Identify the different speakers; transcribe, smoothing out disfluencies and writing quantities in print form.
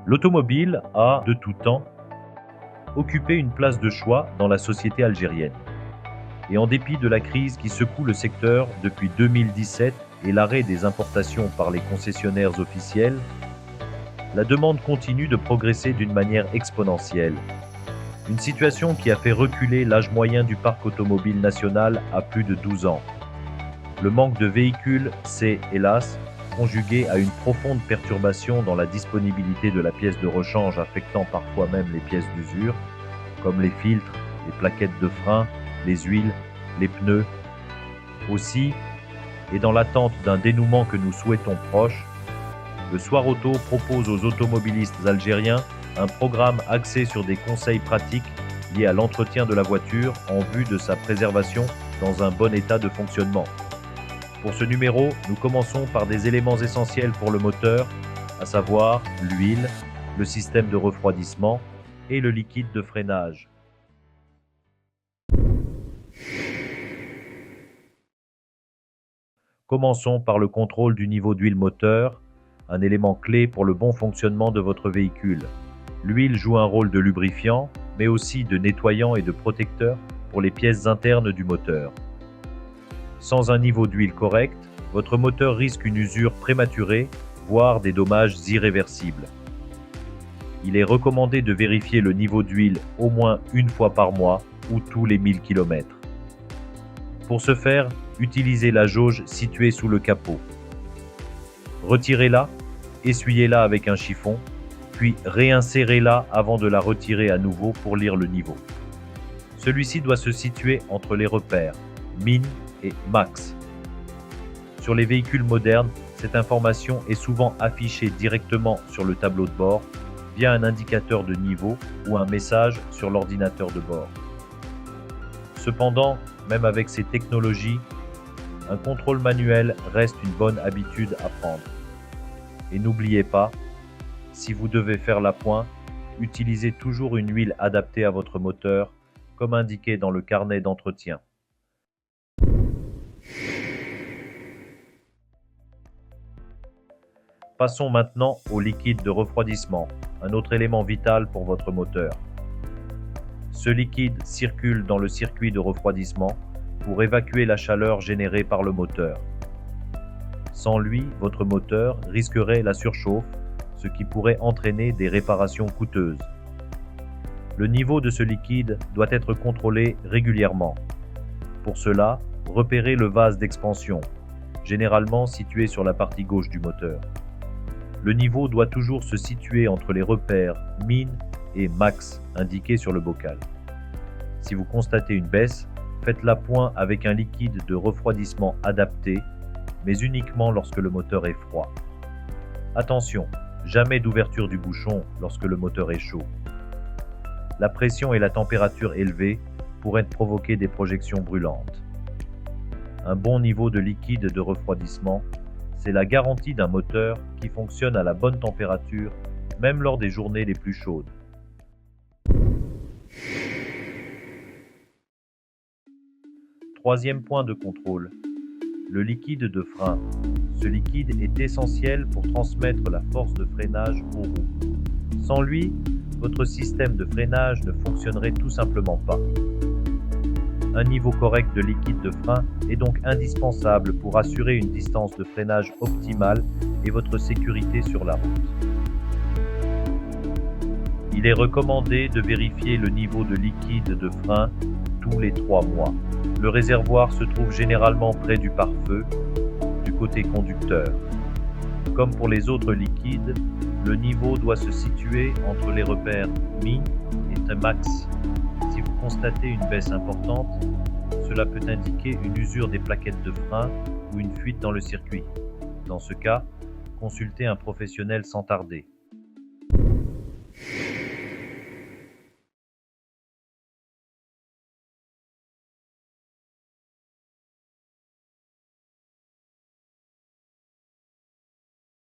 Speaker 1: L'automobile a, de tout temps, occupé une place de choix dans la société algérienne. Et en dépit de la crise qui secoue le secteur depuis 2017 et l'arrêt des importations par les concessionnaires officiels, la demande continue de progresser d'une manière exponentielle. Une situation qui a fait reculer l'âge moyen du parc automobile national à plus de 12 ans. Le manque de véhicules s'est, hélas, conjugué à une profonde perturbation dans la disponibilité de la pièce de rechange affectant parfois même les pièces d'usure, comme les filtres, les plaquettes de frein, les huiles, les pneus. Aussi, et dans l'attente d'un dénouement que nous souhaitons proche, le Soir Auto propose aux automobilistes algériens un programme axé sur des conseils pratiques liés à l'entretien de la voiture en vue de sa préservation dans un bon état de fonctionnement. Pour ce numéro, nous commençons par des éléments essentiels pour le moteur, à savoir l'huile, le système de refroidissement et le liquide de freinage. Commençons par le contrôle du niveau d'huile moteur, un élément clé pour le bon fonctionnement de votre véhicule. L'huile joue un rôle de lubrifiant, mais aussi de nettoyant et de protecteur pour les pièces internes du moteur. Sans un niveau d'huile correct, votre moteur risque une usure prématurée, voire des dommages irréversibles. Il est recommandé de vérifier le niveau d'huile au moins une fois par mois ou tous les 1000 km. Pour ce faire, utilisez la jauge située sous le capot. Retirez-la, essuyez-la avec un chiffon, puis réinsérez-la avant de la retirer à nouveau pour lire le niveau. Celui-ci doit se situer entre les repères min et max. Sur les véhicules modernes, cette information est souvent affichée directement sur le tableau de bord via un indicateur de niveau ou un message sur l'ordinateur de bord. Cependant, même avec ces technologies, un contrôle manuel reste une bonne habitude à prendre. Et n'oubliez pas, si vous devez faire l'appoint, utilisez toujours une huile adaptée à votre moteur, comme indiqué dans le carnet d'entretien. Passons maintenant au liquide de refroidissement, un autre élément vital pour votre moteur. Ce liquide circule dans le circuit de refroidissement pour évacuer la chaleur générée par le moteur. Sans lui, votre moteur risquerait la surchauffe, ce qui pourrait entraîner des réparations coûteuses. Le niveau de ce liquide doit être contrôlé régulièrement. Pour cela, repérez le vase d'expansion, généralement situé sur la partie gauche du moteur. Le niveau doit toujours se situer entre les repères min et max indiqués sur le bocal. Si vous constatez une baisse, faites l'appoint avec un liquide de refroidissement adapté, mais uniquement lorsque le moteur est froid. Attention, jamais d'ouverture du bouchon lorsque le moteur est chaud. La pression et la température élevées pourraient provoquer des projections brûlantes. Un bon niveau de liquide de refroidissement, c'est la garantie d'un moteur qui fonctionne à la bonne température, même lors des journées les plus chaudes. Troisième point de contrôle, le liquide de frein. Ce liquide est essentiel pour transmettre la force de freinage aux roues. Sans lui, votre système de freinage ne fonctionnerait tout simplement pas. Un niveau correct de liquide de frein est donc indispensable pour assurer une distance de freinage optimale et votre sécurité sur la route. Il est recommandé de vérifier le niveau de liquide de frein tous les 3 mois. Le réservoir se trouve généralement près du pare-feu, du côté conducteur. Comme pour les autres liquides, le niveau doit se situer entre les repères min et max. Si vous constatez une baisse importante, cela peut indiquer une usure des plaquettes de frein ou une fuite dans le circuit. Dans ce cas, consultez un professionnel sans tarder.